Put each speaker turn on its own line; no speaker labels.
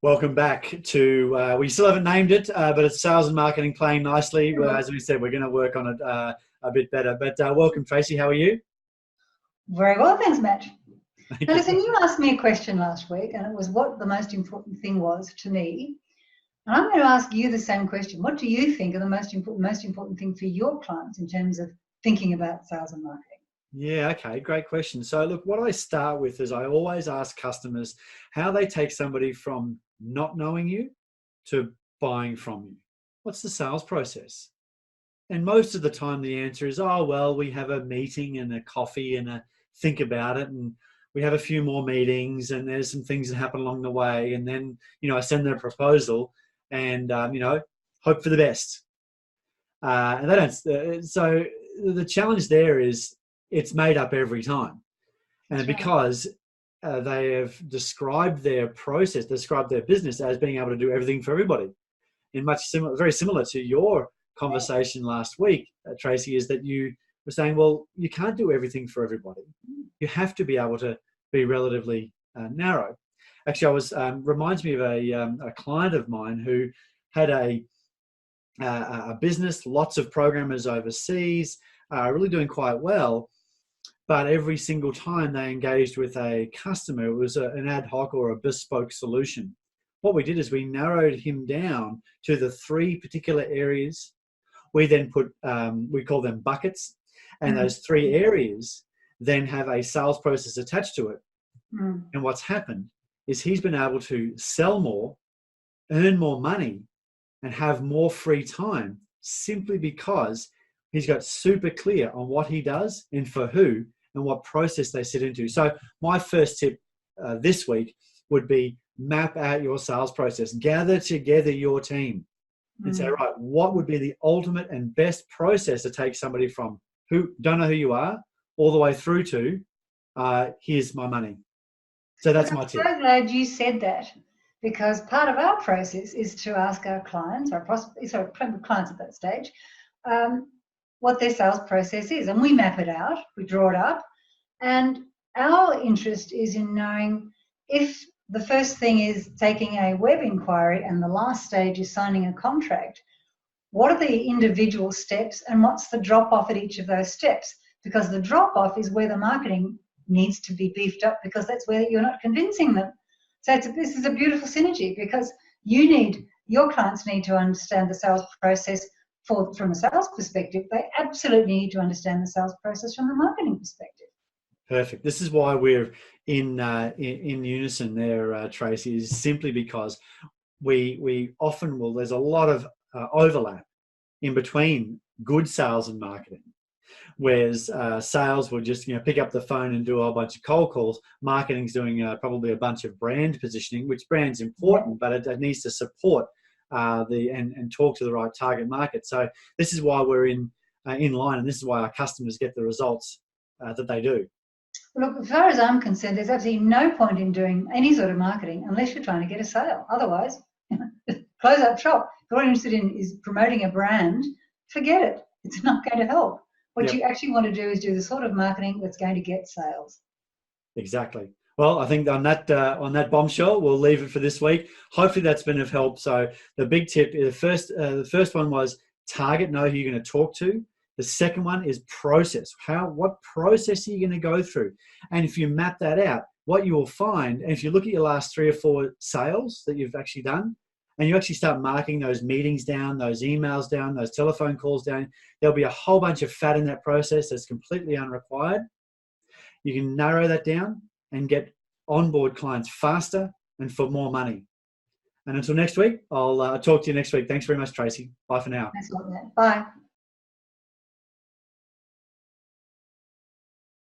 Welcome back to, we still haven't named it, but it's sales and marketing playing nicely. Well, as we said, we're going to work on it a bit better. But welcome, Tracey. How are you?
Very well, thanks, Matt.
Thank
Now,
you.
listen, you asked me a question last week, and it was what the most important thing was to me. And I'm going to ask you the same question. What do you think are the most important thing for your clients in terms of thinking about sales and marketing?
Yeah, okay, great question. So look, what I start with is I always ask customers how they take somebody from not knowing you to buying from you. What's the sales process? And most of the time the answer is, oh, well, we have a meeting and a coffee and a think about it, and we have a few more meetings, and there's some things that happen along the way. And then, I send them a proposal and, hope for the best. And they don't, so the challenge there is it's made up every time. And
That's right.
because they have described their process, described their business as being able to do everything for everybody. In very similar to your conversation last week, Tracey, is that you were saying, well, you can't do everything for everybody. You have to be able to be relatively narrow. Actually, reminds me of a client of mine who had a business, lots of programmers overseas, really doing quite well. But every single time they engaged with a customer, it was an ad hoc or a bespoke solution. What we did is we narrowed him down to the 3 particular areas. We then put, we call them buckets, and those 3 areas then have a sales process attached to it. And what's happened is he's been able to sell more, earn more money, and have more free time simply because he's got super clear on what he does and for who and what process they sit into. So my first tip this week would be map out your sales process. Gather together your team and say, right, what would be the ultimate and best process to take somebody from who don't know who you are all the way through to here's my money. So that's my tip.
I'm so glad you said that, because part of our process is to ask our clients, clients at that stage, what their sales process is. And we map it out, we draw it up. And our interest is in knowing if the first thing is taking a web inquiry and the last stage is signing a contract, what are the individual steps and what's the drop-off at each of those steps? Because the drop-off is where the marketing needs to be beefed up, because that's where you're not convincing them. So this is a beautiful synergy, because your clients need to understand the sales process from a sales perspective. They absolutely need to understand the sales process from a marketing perspective.
Perfect. This is why we're in unison there, Tracey, is simply because we often will, there's a lot of overlap in between good sales and marketing. Whereas sales will just pick up the phone and do a whole bunch of cold calls. Marketing's doing probably a bunch of brand positioning, which brand's important, but it needs to support and talk to the right target market. So this is why we're in line, and this is why our customers get the results that they do.
Look, as far as I'm concerned, there's absolutely no point in doing any sort of marketing unless you're trying to get a sale. Otherwise, close up shop. If all you're interested in is promoting a brand, forget it. It's not going to help. What you actually want to do is do the sort of marketing that's going to get sales.
Exactly. Well, I think on that bombshell, we'll leave it for this week. Hopefully that's been of help. So the big tip, the first one was target, know who you're going to talk to. The second one is process. What process are you going to go through? And if you map that out, what you will find, and if you look at your last 3 or 4 sales that you've actually done, and you actually start marking those meetings down, those emails down, those telephone calls down, there'll be a whole bunch of fat in that process that's completely unrequired. You can narrow that down and get onboard clients faster and for more money. And until next week, I'll talk to you next week. Thanks very much, Tracey. Bye for now.
Thanks a lot, Matt. Bye.